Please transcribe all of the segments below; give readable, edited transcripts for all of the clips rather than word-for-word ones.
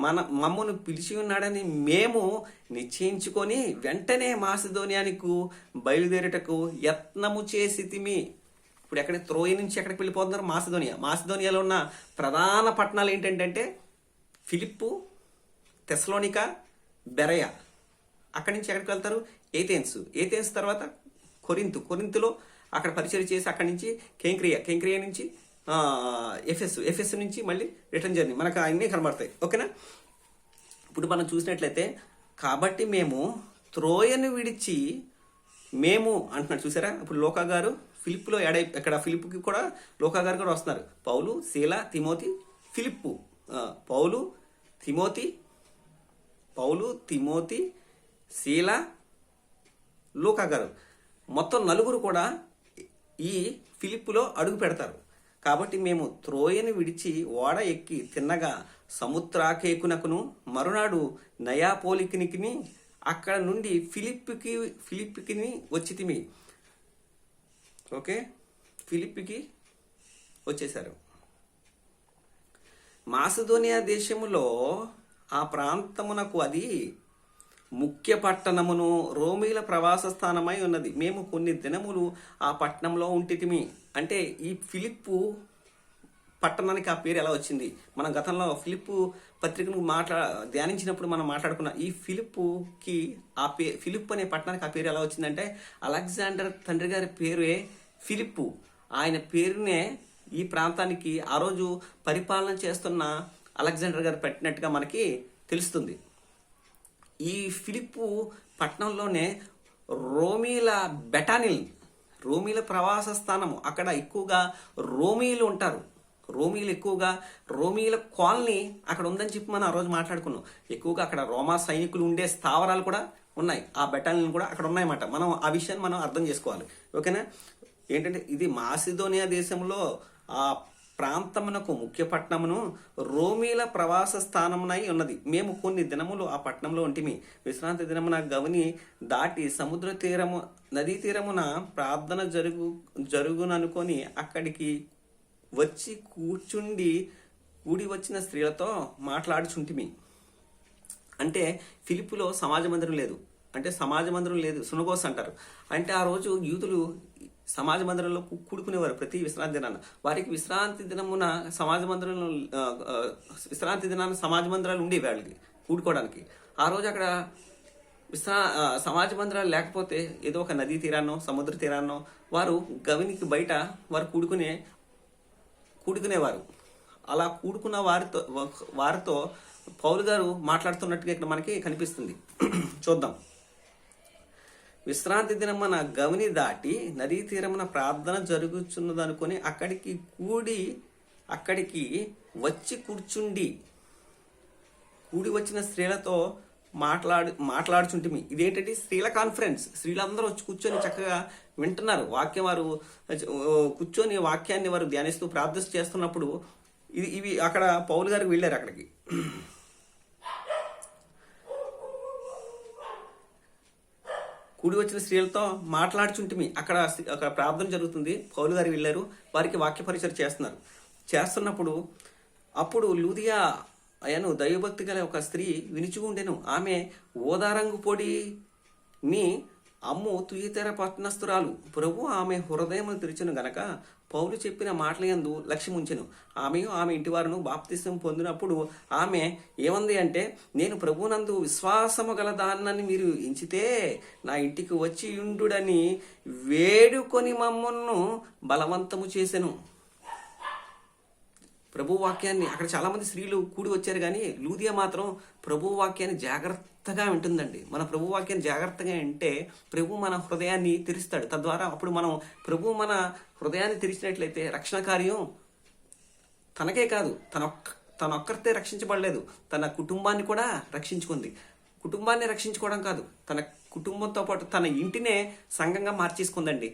మమ్మను పిలిచి ఉన్నాడని మేము నిశ్చయించుకొని వెంటనే మాసిదోనియానికి బయలుదేరుటకు యత్నము చేసితిమి. ఇప్పుడు ఎక్కడ త్రోయి నుంచి ఎక్కడికి వెళ్ళిపోతున్నారు? మాసిదోనియాలో ఉన్న ప్రధాన పట్టణాలు ఏంటంటే ఫిలిప్పు, తెస్సలోనికా, బెరయ. అక్కడి నుంచి ఎక్కడికి వెళ్తారు? ఏథెన్స్ తర్వాత కొరింతులో అక్కడ పరిచయం చేసి అక్కడి నుంచి కేంక్రియా నుంచి ఎఫెస్ నుంచి మళ్ళీ రిటర్న్ జర్నీ మనకు అన్నీ కనబడతాయి. ఓకేనా? ఇప్పుడు మనం చూసినట్లయితే కాబట్టి మేము త్రోయను విడిచి మేము అంటున్నాడు చూసారా. ఇప్పుడు లోకా గారు ఫిలిప్లో ఇక్కడ ఫిలిప్కి కూడా లోకా గారు కూడా వస్తున్నారు. పౌలు, శీల, తిమోతి, ఫిలిప్పు. పౌలు, తిమోతి, శీల, లూకా గారు మొత్తం నలుగురు కూడా ఈ ఫిలిప్పులో అడుగు పెడతారు. కాబట్టి మేము త్రోయను విడిచి ఓడ ఎక్కి తిన్నగా సముద్రాకేకునకును మరునాడు నయాపోలికిని అక్కడ నుండి ఫిలిప్పికి వచ్చితిమి. ఓకే, ఫిలిప్పికి వచ్చేశారు. మాసిదోనియా దేశములో ఆ ప్రాంతమునకు అది ముఖ్య పట్టణమును రోమీల ప్రవాస స్థానమై ఉన్నది. మేము కొన్ని దినములు ఆ పట్టణంలో ఉంటితిమి. అంటే ఈ ఫిలిప్పు పట్టణానికి ఆ పేరు ఎలా వచ్చింది? మనం గతంలో ఫిలిప్పు పత్రికను ధ్యానించినప్పుడు మనం మాట్లాడుకున్న ఈ ఫిలిప్పుకి ఫిలిప్ అనే పట్టణానికి ఆ పేరు ఎలా వచ్చిందంటే అలెగ్జాండర్ తండ్రి గారి పేరే ఫిలిప్పు. ఆయన పేరునే ఈ ప్రాంతానికి ఆ రోజు పరిపాలన చేస్తున్న అలెగ్జాండర్ గారు పెట్టినట్టుగా మనకి తెలుస్తుంది. ఈ ఫిలిప్పు పట్టణంలోనే రోమీల ప్రవాస స్థానము. అక్కడ ఎక్కువగా రోమీలు ఉంటారు. రోమీల కాలనీ అక్కడ ఉందని చెప్పి మనం ఆ రోజు మాట్లాడుకున్నాం. ఎక్కువగా అక్కడ రోమా సైనికులు ఉండే స్థావరాలు కూడా ఉన్నాయి. ఆ బెటాలియన్ కూడా అక్కడ ఉన్నాయన్నమాట. మనం ఆ విషయాన్ని మనం అర్థం చేసుకోవాలి. ఓకేనా? ఏంటంటే ఇది మాసిదోనియా దేశంలో ఆ ప్రాంతమునకు ముఖ్య పట్టణమును రోమీల ప్రవాస స్థానమునై ఉన్నది. మేము కొన్ని దినములు ఆ పట్టణంలో ఉంటిమి. విశ్రాంతి దినమున గవని దాటి నదీ తీరమున ప్రార్థన జరుగుననుకొని అక్కడికి వచ్చి కూడి వచ్చిన స్త్రీలతో మాట్లాడుచుంటిమి. అంటే ఫిలిప్పులో సమాజ మందిరం లేదు, సునగోస్ అంటారు. అంటే ఆ రోజు యూదులు సమాజ మందిరంలో కూడుకునేవారు ప్రతి విశ్రాంతి దినాన. వారికి విశ్రాంతి దినాన సమాజ మందిరాలు ఉండేవి వాళ్ళకి కూడుకోవడానికి. ఆ రోజు అక్కడ సమాజ మందిరాలు లేకపోతే ఏదో ఒక నదీ తీరాన్నో సముద్ర తీరాన్నో వారు గవినికి బయట వారు కూడుకునేవారు. అలా కూడుకున్న వారితో పౌలు గారు మాట్లాడుతున్నట్టుగా ఇక్కడ మనకి కనిపిస్తుంది. చూద్దాం. విశ్రాంతి దినమున గవిని దాటి నదీ తీరమున ప్రార్థన జరుగుతున్నదనుకొని అక్కడికి వచ్చి కూడి వచ్చిన స్త్రీలతో మాట్లాడుచుంటిమి. ఇదేంటంటే స్త్రీల కాన్ఫరెన్స్. స్త్రీలందరూ వచ్చి కూర్చొని చక్కగా వింటున్నారు వాక్యం. వారు కూర్చొని వాక్యాన్ని వారు ధ్యానిస్తూ ప్రార్థన చేస్తున్నప్పుడు ఇవి అక్కడ పౌలు గారికి వెళ్ళారు. అక్కడికి కూడి వచ్చిన స్త్రీలతో మాట్లాడుచుంటిమి. అక్కడ ప్రార్థన జరుగుతుంది. పౌలు గారు వెళ్ళారు. వారికి వాక్య పరిచయం చేస్తున్నప్పుడు అప్పుడు లూదియా అయను దైవభక్తి గల ఒక స్త్రీ వినిచి ఉండెను. ఆమె ఓదారంగు పొడిని అమ్ము తుయితెర పట్టణస్థురాలు. ప్రభు ఆమె హృదయమును తెరిచెను గనక పౌలు చెప్పిన మాటలందు లక్ష్యముంచెను. ఆమె ఇంటి వారును బాప్తిసం పొందినప్పుడు ఆమె ఏమంది అంటే, నేను ప్రభునందు విశ్వాసము గల దాన్నని మీరు ఎంచితే నా ఇంటికి వచ్చి ఉండుడని వేడుకొని మమ్మల్ని బలవంతము చేసెను. ప్రభు వాక్యాన్ని అక్కడ చాలా మంది స్త్రీలు కూడి వచ్చారు, కానీ లూదియా మాత్రం ప్రభు వాక్యాన్ని జాగ్రత్తగా వింటుందండి. మన ప్రభు వాక్యాన్ని జాగ్రత్తగా వింటే ప్రభు మన హృదయాన్ని తెరుస్తాడు. తద్వారా అప్పుడు మనం ప్రభు మన హృదయాన్ని తెరిచినట్లయితే రక్షణ కార్యం తనకే కాదు, తనొక్కరితే రక్షించబడలేదు, తన కుటుంబాన్ని కూడా రక్షించుకుంది. కుటుంబాన్ని రక్షించుకోవడం కాదు, తన కుటుంబంతో పాటు తన ఇంటినే సంఘంగా మార్చేసుకుందండి.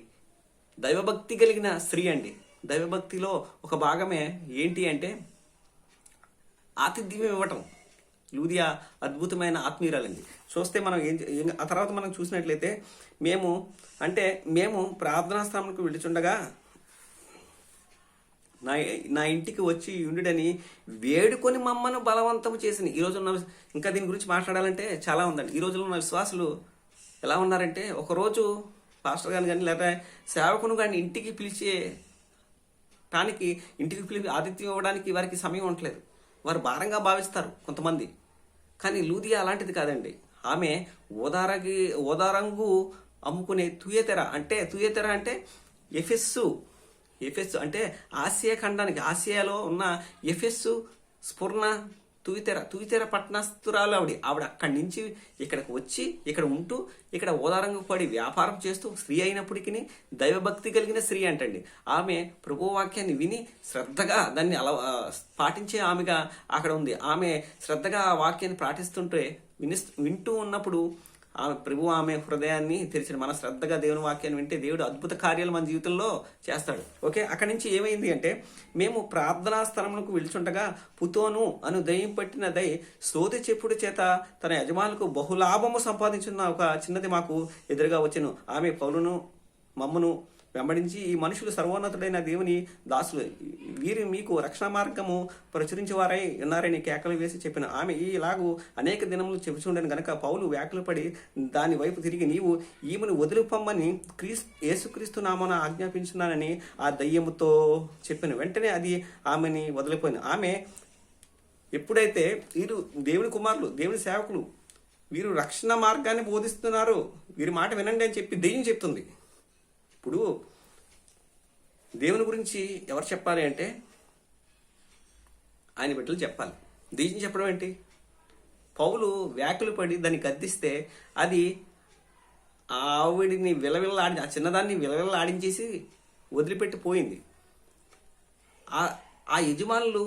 దైవభక్తి కలిగిన స్త్రీ అండి. దైవభక్తిలో ఒక భాగమే ఏంటి అంటే ఆతిథ్యం ఇవ్వటం. లూదియా అద్భుతమైన ఆత్మీయురాలండి. చూస్తే మనం ఆ తర్వాత మనం చూసినట్లయితే మేము ప్రార్థనా స్థానంకు వెళుచుండగా నా నా ఇంటికి వచ్చి ఉండుడని వేడుకొని మమ్మను బలవంతం చేసింది. ఈ రోజు ఉన్న ఇంకా దీని గురించి మాట్లాడాలంటే చాలా ఉందండి. ఈ రోజుల్లో ఉన్న విశ్వాసులు ఎలా ఉన్నారంటే, ఒకరోజు పాస్టర్ గారిని కానీ లేదా సేవకును కానీ ఇంటికి ఇంటికి ఆతిథ్యం ఇవ్వడానికి వారికి సమయం ఉండట్లేదు. వారు భారంగా భావిస్తారు కొంతమంది. కానీ లూదియా అలాంటిది కాదండి. ఆమె ఓదారంగు అమ్ముకునే తుయతెర అంటే ఎఫెస్సు అంటే ఆసియా ఖండానికి, ఆసియాలో ఉన్న ఎఫెస్సు స్ఫుర్ణ తుయితెర పట్టణస్తురాలు ఆవిడ అక్కడి నుంచి ఇక్కడికి వచ్చి ఇక్కడ ఉంటూ ఇక్కడ ఓదారంగా పడి వ్యాపారం చేస్తూ స్త్రీ అయినప్పటికీ దైవభక్తి కలిగిన స్త్రీ అంటండి. ఆమె ప్రభు వాక్యాన్ని విని శ్రద్ధగా దాన్ని పాటించే ఆమెగా అక్కడ ఉంది. ఆమె శ్రద్ధగా ఆ వాక్యాన్ని పాటిస్తుంటే వింటూ ఉన్నప్పుడు ఆమె హృదయాన్ని తెరిచిన మన శ్రద్ధగా దేవుని వాక్యాన్ని వింటే దేవుడు అద్భుత కార్యాలు మన జీవితంలో చేస్తాడు. ఓకే, అక్కడి నుంచి ఏమైంది అంటే, మేము ప్రార్థనా స్థలములకు విలుచుండగా పుతోను అను దయ్యం పట్టిన సోది చెప్పుడు చేత తన యజమానులకు బహులాభము సంపాదించిన ఒక చిన్నది మాకు ఎదురుగా వచ్చెను. ఆమె పౌలును మమ్మను వెంబడించి, ఈ మనుషులు సర్వోన్నతుడైన దేవుని దాసులు, వీరు మీకు రక్షణ మార్గము ప్రచురించేవారై ఉన్నారని కేకలు వేసి చెప్పిన. ఆమె ఈలాగూ అనేక దినములు చెబుచుండను గనక పౌలు వ్యాకులు పడి దాని వైపు తిరిగి, నీవు ఈమెను వదిలిపమ్మని యేసుక్రీస్తు నామన ఆజ్ఞాపించున్నానని ఆ దయ్యముతో చెప్పిన. వెంటనే అది ఆమెని వదిలిపోయింది. ఆమె ఎప్పుడైతే వీరు దేవుని కుమారులు, దేవుని సేవకులు, వీరు రక్షణ మార్గాన్ని బోధిస్తున్నారు, వీరి మాట వినండి అని చెప్పి దెయ్యం చెప్తుంది. ఇప్పుడు దేవుని గురించి ఎవరు చెప్పాలి అంటే ఆయన బిడ్డలు చెప్పాలి. దెయ్యం చెప్పడం ఏంటి? పౌలు వ్యాకులు పడి దాన్ని గద్దిస్తే అది ఆవిడిని ఆ చిన్నదాన్ని విలవిల్లాడించేసి వదిలిపెట్టి పోయింది. ఆ యజమానులు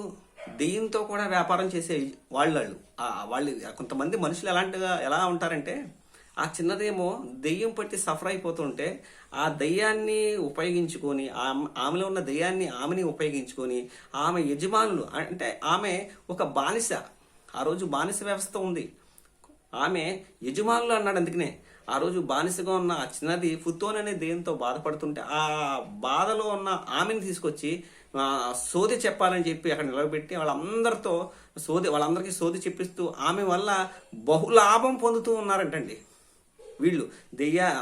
దెయ్యంతో కూడా వ్యాపారం చేసే వాళ్ళు కొంతమంది మనుషులు ఎలా ఉంటారంటే, ఆ చిన్నదేమో దెయ్యం పట్టి సఫర్ అయిపోతుంటే ఆ దయ్యాన్ని ఉపయోగించుకొని, ఆమెలో ఉన్న దయ్యాన్ని ఆమెని ఉపయోగించుకొని, ఆమె యజమానులు అంటే ఆమె ఒక బానిస. ఆ రోజు బానిస వ్యవస్థ ఉంది. ఆమె యజమానులు అన్నాడు. అందుకనే ఆ రోజు బానిసగా ఉన్న ఆ చిన్నది ఫుతోన్ అనే దెయ్యంతో బాధపడుతుంటే ఆ బాధలో ఉన్న ఆమెను తీసుకొచ్చి సోది చెప్పాలని చెప్పి అక్కడ నిలబెట్టి వాళ్ళందరికీ సోది చెప్పిస్తూ ఆమె వల్ల బహులాభం పొందుతూ ఉన్నారంటండి. వీళ్ళు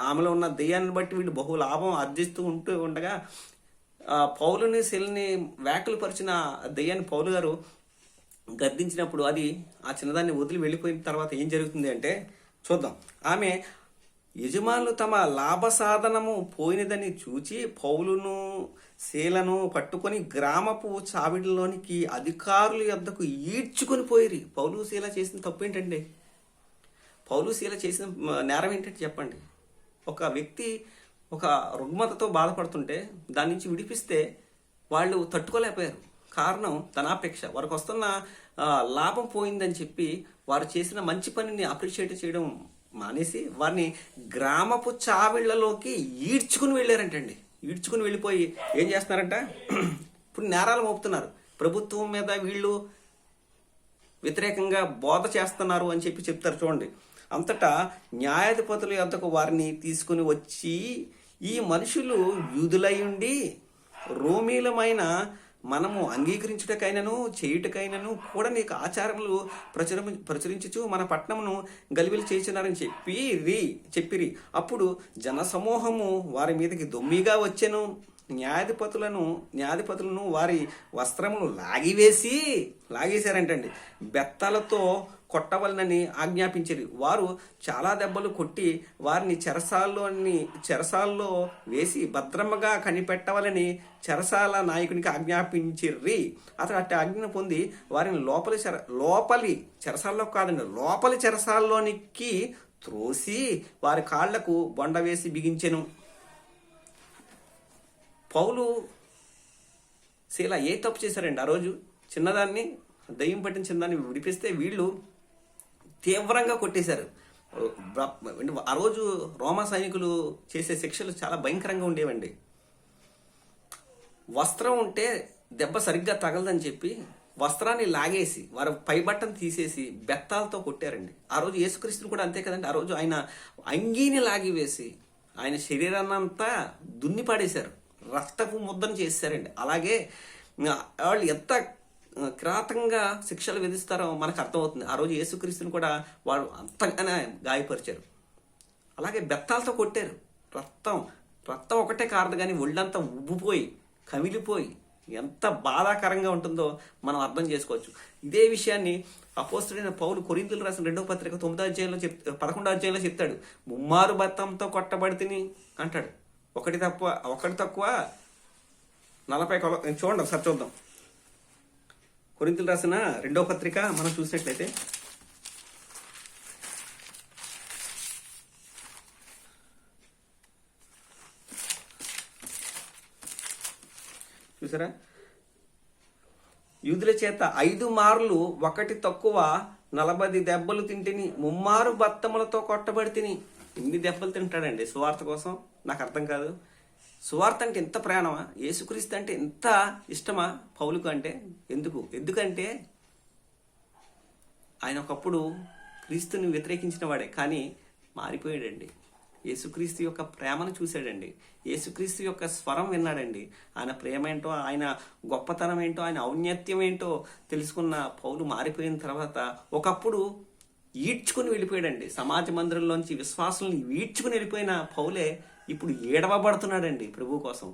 ఆమెలో ఉన్న దెయ్యాన్ని బట్టి వీళ్ళు బహులాభం ఆర్జిస్తూ ఉండగా పౌలుని శిలని వ్యాకులు పరిచిన దెయ్యాన్ని పౌలు గారు గద్దించినప్పుడు అది ఆ చిన్నదాన్ని వదిలి వెళ్ళిపోయిన తర్వాత ఏం జరుగుతుంది అంటే చూద్దాం. ఆమె యజమానులు తమ లాభ సాధనము పోయినదని చూచి పౌలును శీలను పట్టుకొని గ్రామపు చావిడిలోనికి అధికారుల యొద్దకు ఈడ్చుకొని పోయిరి. పౌలు శీల చేసిన తప్పు ఏంటండి? పౌలు శీల చేసిన నేరం ఏంటంటే చెప్పండి. ఒక వ్యక్తి ఒక రుగ్మతతో బాధపడుతుంటే దాని నుంచి విడిపిస్తే వాళ్ళు తట్టుకోలేకపోయారు. కారణం ధనాపేక్ష. వారికి వస్తున్న లాభం పోయిందని చెప్పి వారు చేసిన మంచి పనిని అప్రిషియేట్ చేయడం మానేసి వారిని గ్రామపు చావిళ్లలోకి ఈడ్చుకుని వెళ్ళారంటండి. ఈడ్చుకుని వెళ్ళిపోయి ఏం చేస్తున్నారంట, ఇప్పుడు నేరాలు మోపుతున్నారు. ప్రభుత్వం మీద వీళ్ళు వ్యతిరేకంగా బోధ చేస్తున్నారు అని చెప్పి చెప్తారు. చూడండి, అంతటా న్యాయాధిపతుల యొద్దకు వారిని తీసుకుని వచ్చి, ఈ మనుషులు యూదులయుండి రోమీలమైన మనము అంగీకరించుటకైనను చేయుటకైనను కూడా నీకు ఆచారములు ప్రచురించుచు మన పట్టణమును గలిబిలి చేయుచున్నారని చెప్పిరి. అప్పుడు జనసమూహము వారి మీదకి దొమ్మిగా వచ్చెను. న్యాయాధిపతులను వారి వస్త్రములు లాగేశారంటండి. బెత్తలతో కొట్టవలనని ఆజ్ఞాపించిరి. వారు చాలా దెబ్బలు కొట్టి వారిని చెరసాల్లో వేసి భద్రముగా కనిపెట్టవలని చెరసాల నాయకునికి ఆజ్ఞాపించిర్రి. అతడు అట్టి ఆజ్ఞను పొంది వారిని లోపలి చెరసాల్లో కాదండి, లోపలి చెరసాల్లోనికి త్రోసి వారి కాళ్లకు బొండ వేసి బిగించెను. పౌలు శీల ఏ తప్పు చేశారండి? ఆ రోజు చిన్నదాన్ని, దయ్యం పట్టిన చిన్నదాన్ని విడిపిస్తే వీళ్ళు తీవ్రంగా కొట్టేశారు. ఆ రోజు రోమా సైనికులు చేసే శిక్షలు చాలా భయంకరంగా ఉండేవండి. వస్త్రం ఉంటే దెబ్బ సరిగ్గా తగలదని చెప్పి వస్త్రాన్ని లాగేసి వారు పైబట్టను తీసేసి బెత్తాలతో కొట్టారండి. ఆ రోజు యేసుక్రీస్తుని కూడా అంతే కదండి. ఆ రోజు ఆయన అంగీని లాగివేసి ఆయన శరీరాన్నంతా దున్ని పాడేశారు, రక్తపు ముద్దను చేశారండి. అలాగే వాళ్ళు ఎంత కిరాతకంగా శిక్షలు విధిస్తారో మనకు అర్థమవుతుంది. ఆ రోజు యేసుక్రీస్తుని కూడా వాళ్ళు అంతగానే గాయపరిచారు. అలాగే బెత్తాలతో కొట్టారు. రక్తం రక్తం ఒకటే కారదు, కానీ ఒళ్ళంతా ఉబ్బిపోయి కమిలిపోయి ఎంత బాధాకరంగా ఉంటుందో మనం అర్థం చేసుకోవచ్చు. ఇదే విషయాన్ని అపోస్తుడైన పౌలు కొరింథీయులకు రాసిన 2వ పత్రిక 9వ అధ్యాయంలో 11వ అధ్యాయంలో చెప్తాడు. ముమ్మారు బెత్తంతో కొట్టబడితిని అంటాడు. ఒకటి తక్కువ 40 చూడండి, ఒకసారి చూద్దాం. కొరింథీయులకు రాసిన 2వ పత్రిక మనం చూసినట్లయితే చూసారా, యూదుల చేత 5 మార్లు ఒకటి తక్కువ 40 దెబ్బలు తింటిని, ముమ్మారు బత్తములతో కొట్టబడి తిని. ఇన్ని దెబ్బలు తింటాడండి సువార్త కోసం? నాకు అర్థం కాదు. సువార్త అంటే ఎంత ప్రాణమా? యేసుక్రీస్తు అంటే ఎంత ఇష్టమా పౌలుకు? అంటే ఎందుకంటే ఆయన ఒకప్పుడు క్రీస్తుని వ్యతిరేకించిన వాడే, కానీ మారిపోయాడండి. యేసుక్రీస్తు యొక్క ప్రేమను చూశాడండి. యేసుక్రీస్తు యొక్క స్వరం విన్నాడండి. ఆయన ప్రేమ ఏంటో, ఆయన గొప్పతనం ఏంటో, ఆయన ఔన్నత్యం ఏంటో తెలుసుకున్న పౌలు మారిపోయిన తర్వాత ఒకప్పుడు ఈడ్చుకుని వెళ్ళిపోయాడండి. సమాజ మందిరంలోంచి విశ్వాసుల్ని ఈడ్చుకుని వెళ్ళిపోయిన పౌలే ఇప్పుడు ఏడవబడుతున్నాడండి ప్రభు కోసం.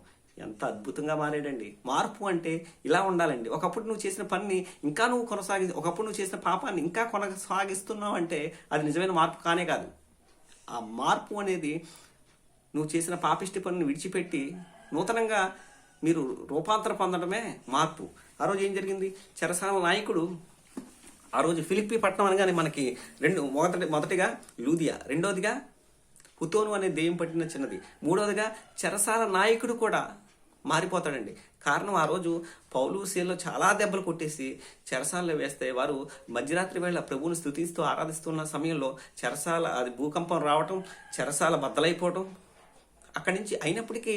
ఎంత అద్భుతంగా మారాడండి. మార్పు అంటే ఇలా ఉండాలండి. ఒకప్పుడు నువ్వు చేసిన పనిని ఇంకా నువ్వు ఒకప్పుడు నువ్వు చేసిన పాపాన్ని ఇంకా కొనసాగిస్తున్నావు అంటే అది నిజమైన మార్పు కానే కాదు. ఆ మార్పు అనేది నువ్వు చేసిన పాపిష్టి పనిని విడిచిపెట్టి నూతనంగా మీరు రూపాంతర పొందడమే మార్పు. ఆ రోజు ఏం జరిగింది? చెరసాల నాయకుడు ఆ రోజు ఫిలిప్పి పట్టణం అనగానే మనకి మొదటిగా లూదియా, రెండోదిగా పుతోను అనే దెయ్యం పట్టిన చిన్నది, మూడవదిగా చెరసాల నాయకుడు కూడా మారిపోతాడండి. కారణం, ఆ రోజు పౌలు శీలలో చాలా దెబ్బలు కొట్టేసి చెరసాలలో వేస్తే వారు మధ్యరాత్రి వేళ ప్రభువుని స్తుతిస్తూ ఆరాధిస్తున్న సమయంలో అది భూకంపం రావటం, చెరసాల బద్దలైపోవటం. అక్కడి నుంచి అయినప్పటికీ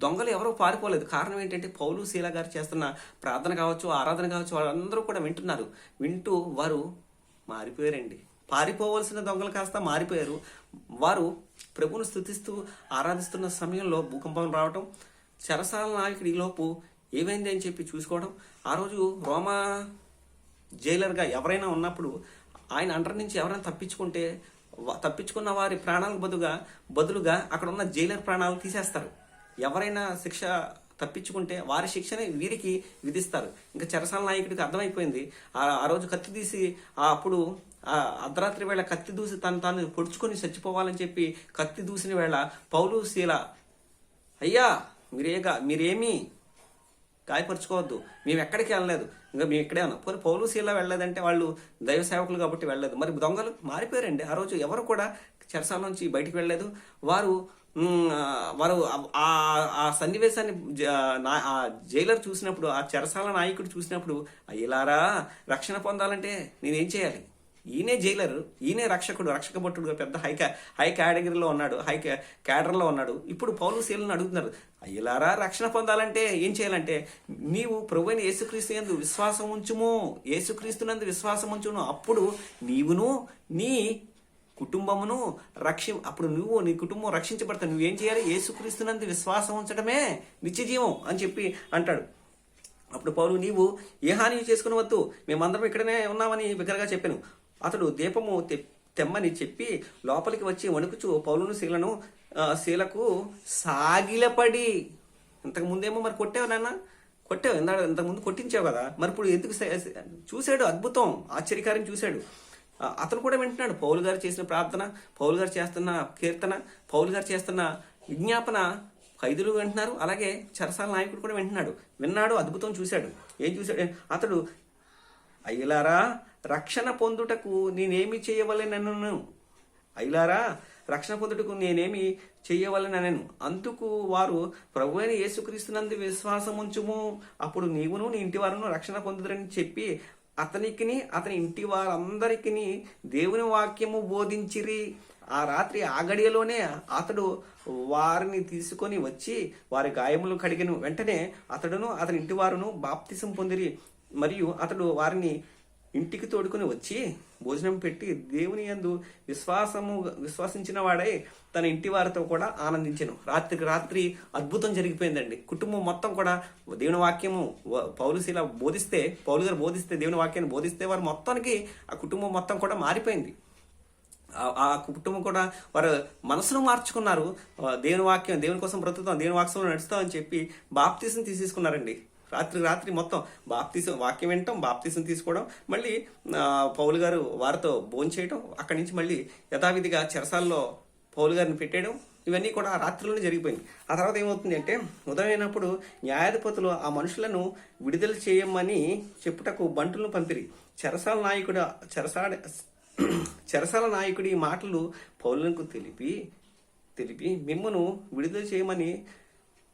దొంగలు ఎవరో పారిపోలేదు. కారణం ఏంటంటే పౌలు శీల గారు చేస్తున్న ప్రార్థన కావచ్చు, ఆరాధన కావచ్చు, వాళ్ళందరూ కూడా వింటున్నారు. వింటూ వారు మారిపోయారండి. పారిపోవలసిన దొంగలు కాస్త మారిపోయారు. వారు ప్రభువును స్తుతిస్తూ ఆరాధిస్తున్న సమయంలో భూకంపం రావటం, చెరసాల నాయకుడి లోపు ఏమైంది అని చెప్పి చూసుకోవడం. ఆ రోజు రోమా జైలర్గా ఎవరైనా ఉన్నప్పుడు ఆయన అండర్ నుంచి ఎవరైనా తప్పించుకున్న వారి ప్రాణాలకు బదులుగా అక్కడ ఉన్న జైలర్ ప్రాణాలు తీసేస్తారు. ఎవరైనా శిక్ష తప్పించుకుంటే వారి శిక్షని వీరికి విధిస్తారు. ఇంకా చెరసాల నాయకుడికి అర్థమైపోయింది. ఆ రోజు కత్తి తీసి అప్పుడు అర్ధరాత్రి వేళ కత్తి దూసి తాను పొడుచుకొని చచ్చిపోవాలని చెప్పి కత్తి దూసిన వేళ పౌలు శీల, అయ్యా మీరేమీ గాయపరచుకోవద్దు, మేము ఎక్కడికి వెళ్ళలేదు, ఇంకా మేము ఇక్కడే ఉన్నాం. పోనీ పౌలు శీల వెళ్ళలేదంటే వాళ్ళు దైవ సేవకులు కాబట్టి వెళ్ళలేదు. మరి దొంగలు మారిపోయారండి. ఆ రోజు ఎవరు కూడా చెరసాల నుంచి బయటికి వెళ్ళలేదు. వారు ఆ సన్నివేశాన్ని ఆ జైలర్ చూసినప్పుడు, ఆ చెరసాల నాయకుడు చూసినప్పుడు, అయ్యలారా రక్షణ పొందాలంటే నేనేం చేయాలి? ఈయనే జైలరు, ఈయనే రక్షక భటుడుగా పెద్ద హై కేటగిరీలో ఉన్నాడు, క్యాడర్లో ఉన్నాడు. ఇప్పుడు పౌలు శీలను అడుగుతున్నారు, అయ్యలారా రక్షణ పొందాలంటే ఏం చేయాలంటే నీవు ప్రభువైన యేసుక్రీస్తు యందు విశ్వాసం ఉంచుము, యేసుక్రీస్తునందు విశ్వాసం ఉంచును, అప్పుడు నీవును నీ కుటుంబమును అప్పుడు నువ్వు నీ కుటుంబం రక్షించబడతావు. నువ్వేం చేయాలి? యేసుక్రీస్తునందు విశ్వాసం ఉంచడమే నిత్యజీవం అని చెప్పి అంటాడు. అప్పుడు పౌలు, నీవు ఏ హాని చేసుకునవద్దు, మేమందరం ఇక్కడనే ఉన్నామని బిగ్గరగా చెప్పాను. అతడు దీపము తెమ్మని చెప్పి లోపలికి వచ్చి వణుకుచు పౌలును శీలకు సాగిలపడి, ఇంతకు ముందేమో మరి కొట్టావు నాన్న, కొట్టావు ఇంతకుముందు కొట్టించావు కదా, మరి ఇప్పుడు ఎందుకు చూశాడు? అద్భుతం, ఆశ్చర్యకారం చూశాడు. అతను కూడా వింటున్నాడు పౌలు గారు చేసిన ప్రార్థన, పౌలు గారు చేస్తున్న కీర్తన, పౌలు గారు చేస్తున్న విజ్ఞాపన ఖైదులు వింటున్నారు. అలాగే చెరసాల నాయకుడు కూడా విన్నాడు, అద్భుతం చూశాడు. ఏం చూశాడు? అతడు, అయ్యలారా రక్షణ పొందుటకు నేనేమి చేయవలెనను, అయ్యలారా రక్షణ పొందుటకు నేనేమి చెయ్యవలెనను, అందుకు వారు ప్రభువైన యేసుక్రీస్తునందు విశ్వాసం ఉంచుము, అప్పుడు నీవును నీ ఇంటి వారును రక్షణ పొందుదరని చెప్పి అతనికిని అతని ఇంటి వారందరికీ దేవుని వాక్యము బోధించిరి. ఆ రాత్రి ఆ గడియలోనే అతడు వారిని తీసుకొని వచ్చి వారి గాయములు కడిగిన వెంటనే అతడును అతని ఇంటి వారును బాప్తిసం పొందిరి. మరియు అతడు వారిని ఇంటికి తోడుకుని వచ్చి భోజనం పెట్టి దేవుని యందు విశ్వసించిన వాడై తన ఇంటి వారితో కూడా ఆనందించెను. రాత్రికి రాత్రి అద్భుతం జరిగిపోయిందండి. కుటుంబం మొత్తం కూడా దేవుని వాక్యము పౌలు గారు బోధిస్తే దేవుని వాక్యాన్ని బోధిస్తే వారు మొత్తానికి ఆ కుటుంబం మొత్తం కూడా మారిపోయింది. ఆ కుటుంబం కూడా వారు మనసును మార్చుకున్నారు. దేవుని కోసం బ్రతుకుతాం, దేవుని వాక్యంలో నడుస్తాం అని చెప్పి బాప్తీసం తీసేసుకున్నారండి. రాత్రి మొత్తం వాక్యం వినటం, బాప్తీసం తీసుకోవడం, మళ్ళీ పౌలు గారు వారితో భోంచేయడం, అక్కడి నుంచి మళ్ళీ యథావిధిగా చెరసాల్లో పౌలు గారిని పెట్టేయడం, ఇవన్నీ కూడా రాత్రిలోనే జరిగిపోయింది. ఆ తర్వాత ఏమవుతుంది అంటే ఉదయమైనప్పుడు న్యాయాధిపతులు ఆ మనుషులను విడుదల చేయమని చెప్పుటకు బంటులను పంపిరి. చెరసాల నాయకుడి ఈ మాటలు పౌలులకు తెలిపి మిమ్మును విడుదల చేయమని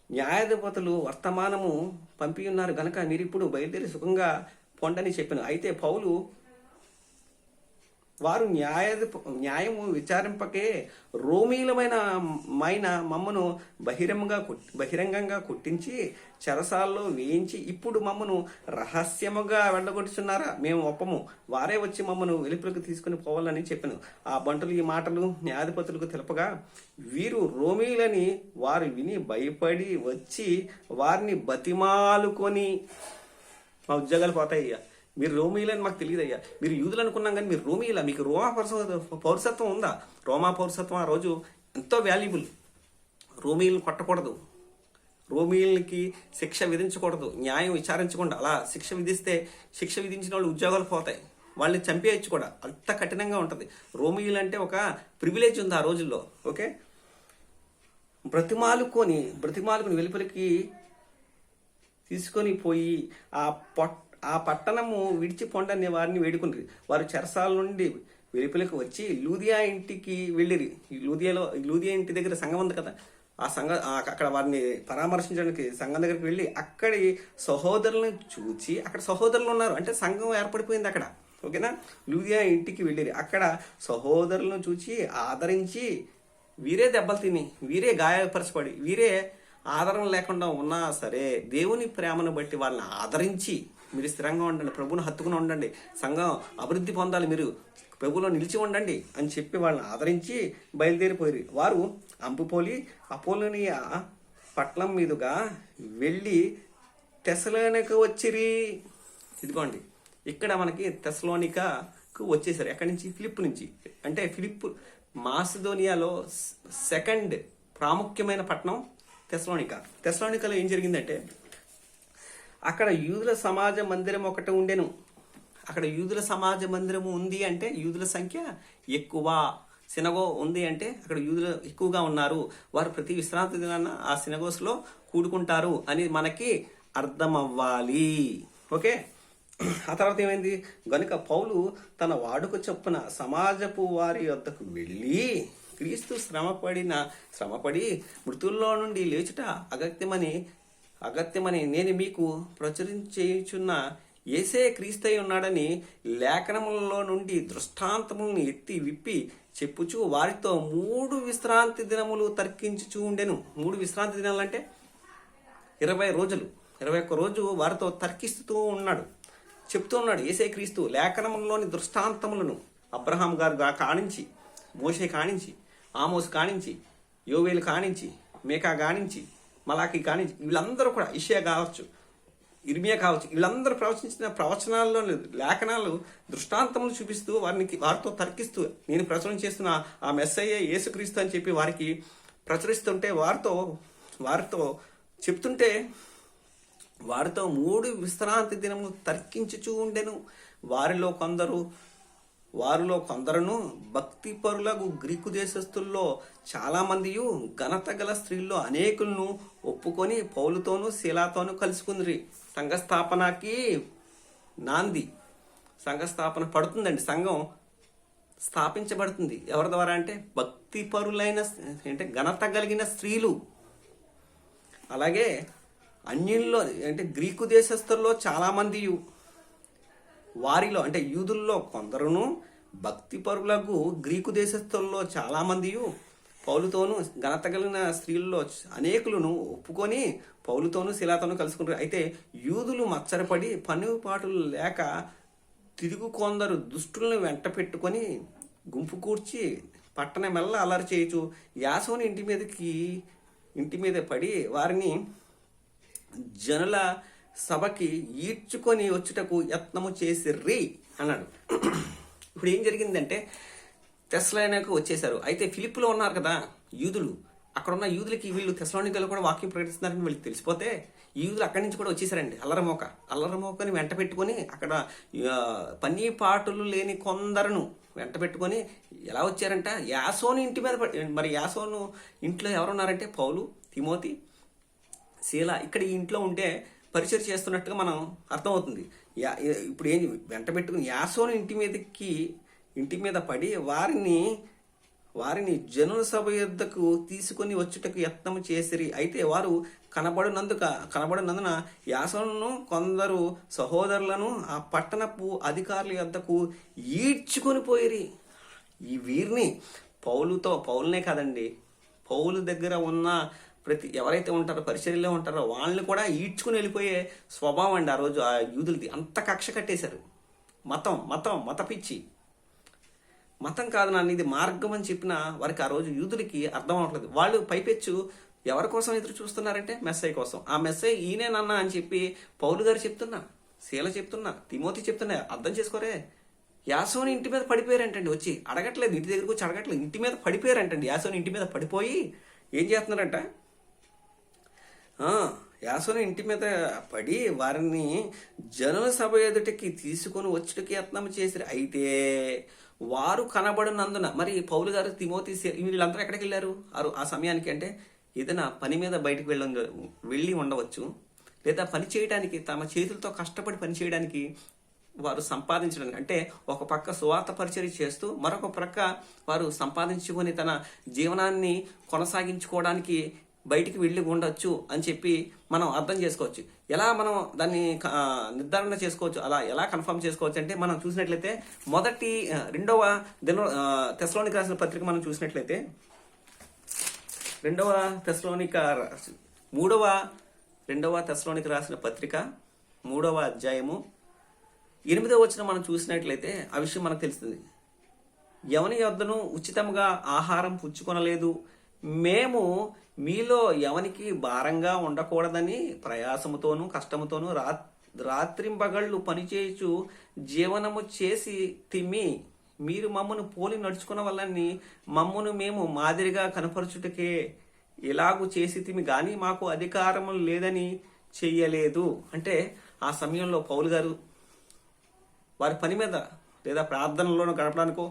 న్యాయాధిపతులు వర్తమానము పంపి ఉన్నారు గనక మీరిప్పుడు బయలుదేరి సుఖంగా పొండని చెప్పాను. అయితే పౌలు వారు న్యాయము విచారింపకే రోమీలమైన మమ్మను బహిరంగంగా కొట్టించి చెరసాల్లో వేయించి ఇప్పుడు మమ్మను రహస్యముగా వెళ్ళగొట్టుచున్నారా? మేము ఒప్పము, వారే వచ్చి మమ్మను వెలుపలకు తీసుకుని పోవాలని చెప్పాను. ఆ బంటులు ఈ మాటలు న్యాయాధిపతులకు తెలుపగా వీరు రోమీలని వారు విని భయపడి వచ్చి వారిని బతిమాలుకొని మా ఉద్యోగాలు పోతాయ్యా, మీరు రోమీలని మాకు తెలియదయ్యా, మీరు యూదులు అనుకున్నాం కానీ మీరు రోమీలా, మీకు రోమా పౌరసత్వం ఉందా? రోమా పౌరసత్వం ఆ రోజు ఎంతో వాల్యుబుల్. రోమీలను కొట్టకూడదు, రోమీలకి శిక్ష విధించకూడదు, న్యాయం విచారించకుండా. అలా శిక్ష విధించిన వాళ్ళు ఉద్యోగాలు పోతాయి, వాళ్ళని చంపేయచ్చు కూడా, అంత కఠినంగా ఉంటుంది. రోమీలు అంటే ఒక ప్రివిలేజ్ ఉంది ఆ రోజుల్లో. ఓకే, బ్రతిమాలుకొని వెలుపలికి తీసుకొని పోయి ఆ పట్టణము విడిచిపోండని వారిని వేడుకుని వారు చెరసాల నుండి వెలుపలికి వచ్చి లూదియా ఇంటికి వెళ్ళిరి. లూదియా ఇంటి దగ్గర సంఘం ఉంది కదా, అక్కడ వారిని పరామర్శించడానికి సంఘం దగ్గరికి వెళ్ళి అక్కడి సహోదరులను చూచి, అక్కడ సహోదరులు ఉన్నారు అంటే సంఘం ఏర్పడిపోయింది అక్కడ. ఓకేనా, లూదియా ఇంటికి వెళ్ళిరి. అక్కడ సహోదరులను చూచి ఆదరించి వీరే దెబ్బలు తిని, వీరే గాయపరచబడి, వీరే ఆదరణ లేకుండా ఉన్నా సరే దేవుని ప్రేమను బట్టి వాళ్ళని ఆదరించి మీరు స్థిరంగా ఉండండి, ప్రభువును హత్తుకుని ఉండండి, సంఘం అభివృద్ధి పొందాలి, మీరు ప్రభువులో నిలిచి ఉండండి అని చెప్పి వాళ్ళని ఆదరించి బయలుదేరిపోయి వారు అపోలోనియా పట్నం మీదుగా వెళ్ళి తెస్సలోనిక వచ్చిరి. ఇదిగోండి, ఇక్కడ మనకి తెస్సలోనికకు వచ్చేసారు. ఎక్కడి నుంచి? ఫిలిప్ నుంచి. అంటే ఫిలిప్ మాసిదోనియాలో సెకండ్ ప్రాముఖ్యమైన పట్టణం తెస్సలోనికలో ఏం జరిగిందంటే అక్కడ యూదుల సమాజ మందిరం ఒకటి ఉండెను. అక్కడ యూదుల సమాజ మందిరము ఉంది అంటే యూదుల సంఖ్య ఎక్కువ, సినగో ఉంది అంటే అక్కడ యూదులు ఎక్కువగా ఉన్నారు, వారు ప్రతి విశ్రాంతి దినాన ఆ సినగోస్లో కూడుకుంటారు అని మనకి అర్థం అవ్వాలి. ఓకే, ఆ తర్వాత ఏమైంది? గనుక పౌలు తన వాడుక చొప్పున సమాజపు వారి వద్దకు వెళ్ళి క్రీస్తు శ్రమపడి మృతుల్లో నుండి లేచుట అగత్యమని నేను మీకు ప్రచురించేయుచున్న యేసే క్రీస్తై ఉన్నాడని లేఖనములలో నుండి దృష్టాంతములను ఎత్తి విప్పి చెప్పుచూ వారితో 3 విశ్రాంతి దినములు తర్కించుచూ ఉండెను. 3 విశ్రాంతి దినాలు అంటే 20 రోజులు, 21 రోజు వారితో తర్కిస్తూ ఉన్నాడు, చెప్తూ ఉన్నాడు యేసే క్రీస్తు. లేఖనములలోని దృష్టాంతములను అబ్రహాం గారు కానించి, మోషే కానించి, ఆమోస్ కానించి, యోవేలు కానించి, మేకా కానించి, మలాకి కానించి, వీళ్ళందరూ కూడా, ఇషయా కావచ్చు, ఇర్మియా కావచ్చు, వీళ్ళందరూ ప్రవచించిన ప్రవచనాల్లో లేఖనాలు దృష్టాంతములు చూపిస్తూ వారితో తర్కిస్తూ నేను ప్రచురణ చేస్తున్న ఆ మెస్సయ్య యేసుక్రీస్తు అని చెప్పి వారికి ప్రచురిస్తుంటే వారితో చెప్తుంటే వారితో 3 విశ్రాంతి దినములు తర్కించుచూ ఉండెను. వారిలో కొందరును భక్తి పరులకు గ్రీకు దేశస్థుల్లో చాలా మందియు ఘనత గల స్త్రీల్లో అనేకులను ఒప్పుకొని పౌలుతోనూ శీలాతోనూ కలుసుకుంది. సంఘస్థాపనకి నాంది, సంఘస్థాపన పడుతుందండి, సంఘం స్థాపించబడుతుంది. ఎవరి ద్వారా అంటే భక్తి పరులైన, అంటే ఘనత కలిగిన స్త్రీలు. అలాగే అన్యుల్లో అంటే గ్రీకు దేశస్థుల్లో చాలా మంది, వారిలో అంటే యూదుల్లో కొందరును, భక్తి పరులకు గ్రీకు దేశస్థుల్లో చాలా మంది పౌలుతోనూ ఘనత కలిగిన స్త్రీల్లో అనేకులను ఒప్పుకొని పౌలుతోనూ శీలాతోనూ కలుసుకుంటారు. అయితే యూదులు మచ్చరపడి పన్నుపాటులు లేక తిరుగు కొందరు దుష్టులను వెంట పెట్టుకొని గుంపు కూర్చి పట్టణమెల్ల అల్లరి చేయుచు యాసోని ఇంటి మీద పడి వారిని జనుల సభకి ఈడ్చుకొని వచ్చుటకు యత్నము చేసిర్రి అన్నాడు. ఇప్పుడు ఏం జరిగిందంటే తెస్సలోనికకు వచ్చేసారు. అయితే ఫిలిప్పులో ఉన్నారు కదా యూదులు, అక్కడ ఉన్న యూదులకి వీళ్ళు తెస్సలోనికలో కూడా వాక్యం ప్రకటిస్తున్నారని వీళ్ళకి తెలిసిపోతే ఈ యూదులు అక్కడి నుంచి కూడా వచ్చేసారండి. అల్లరమోకని వెంట పెట్టుకొని అక్కడ పని పాటులు లేని కొందరును వెంట పెట్టుకొని ఎలా వచ్చారంట, యాసోను ఇంటి మీద మరి యాసోను ఇంట్లో ఎవరున్నారంటే పౌలు, తిమోతి, శీల ఇక్కడ ఈ ఇంట్లో ఉంటే పరిచయం చేస్తున్నట్టుగా మనం అర్థమవుతుంది. ఇప్పుడు ఏం వెంట పెట్టుకుని యాసోను ఇంటి మీద పడి వారిని జనుల సభ యొద్దకు తీసుకొని వచ్చుటకు యత్నము చేసిరి. అయితే వారు కనబడినందున యాసోనును కొందరు సహోదరులను ఆ పట్టణపు అధికారుల యొద్దకు ఈడ్చుకొని పోయిరి. ఈ వీరిని పౌలునే కాదండి, పౌలు దగ్గర ఉన్న ఎవరైతే ఉంటారో పరిచర్యలో ఉంటారో వాళ్ళని కూడా ఈడ్చుకుని వెళ్ళిపోయే స్వభావం అండి ఆ రోజు ఆ యూదులది. అంత కక్ష కట్టేశారు. మత పిచ్చి. మతం కాదు నాన్న, ఇది మార్గం అని చెప్పిన వారికి ఆ రోజు యూదులకి అర్థం అవట్లేదు. వాళ్ళు పైపెచ్చు ఎవరి కోసం ఎదురు చూస్తున్నారంటే మెస్సయ్య కోసం. ఆ మెస్సయ్య ఈయనేనన్నా అని చెప్పి పౌలు గారు చెప్తున్నా, శీల చెప్తున్నా, తిమోతి చెప్తున్నా, అర్థం చేసుకోరే. యాసోని ఇంటి మీద పడిపోయారంటండి. వచ్చి అడగట్లేదు, ఇంటి దగ్గరకు వచ్చి అడగట్లేదు, ఇంటి మీద పడిపోయారంటండి. యాసోని ఇంటి మీద పడిపోయి ఏం చేస్తున్నారంట, యాసోని ఇంటి మీద పడి వారిని జనుల సభ ఎదుటికి తీసుకొని వచ్చుటకి యత్నం చేసిరి. అయితే వారు కనబడినందున మరి పౌలు గారు, తిమోతి, వీళ్ళందరూ ఎక్కడికి వెళ్ళారు ఆ సమయానికి అంటే ఏదైనా పని మీద బయటకు వెళ్ళి ఉండవచ్చు, లేదా పని చేయడానికి తమ చేతులతో కష్టపడి పని చేయడానికి వారు సంపాదించడానికి, అంటే ఒక పక్క సువార్త పరిచర్య చేస్తూ మరొక ప్రక్క వారు సంపాదించుకొని తన జీవనాన్ని కొనసాగించుకోవడానికి బయటికి వెళ్ళి ఉండొచ్చు అని చెప్పి మనం అర్థం చేసుకోవచ్చు. ఎలా మనం దాన్ని నిర్ధారణ చేసుకోవచ్చు, అలా ఎలా కన్ఫర్మ్ చేసుకోవచ్చు అంటే మనం చూసినట్లయితే రెండవ తెస్సలోనిక రాసిన పత్రిక మనం చూసినట్లయితే రెండవ తెస్సలోనిక రాసిన పత్రిక 3వ అధ్యాయము 8వ వచనం మనం చూసినట్లయితే ఆ విషయం మనకు తెలుస్తుంది. ఎవని యొద్దను ఉచితంగా ఆహారం పుచ్చుకొనలేదు, మేము మీలో ఎవనికి భారంగా ఉండకూడదని ప్రయాసముతోనూ కష్టముతోనూ రాత్రింబగళ్ళు పనిచేయచ్చు జీవనము చేసి తిమ్మి మీరు మమ్మను పోలి నడుచుకున్న వల్లని మమ్మను మేము మాదిరిగా కనపరచుటకే ఇలాగూ చేసి తిమి గాని మాకు అధికారము లేదని చెయ్యలేదు. అంటే ఆ సమయంలో పౌలు గారు వారి పని మీద లేదా ప్రార్థనలోనూ గడపడానికో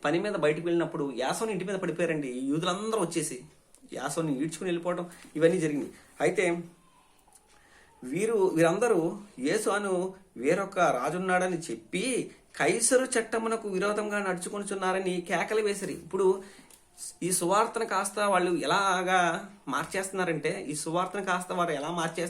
పని మీద బయటకు వెళ్ళినప్పుడు యాసోని ఇంటి మీద పడిపోయారండి. ఈ యూదులందరూ వచ్చేసి యాసోని ఈడ్చుకుని వెళ్ళిపోవడం ఇవన్నీ జరిగినాయి. అయితే వీరందరూ యేసు అను వేరొక రాజున్నాడని చెప్పి కైసరు చట్టమునకు విరోధంగా నడుచుకొనిచున్నారని కేకలు వేసిరి. ఇప్పుడు ఈ సువార్తను కాస్త వాళ్ళు ఎలాగా మార్చేస్తున్నారంటే, ఈ సువార్తను కాస్త వారు ఎలా మార్చేస్తున్నారు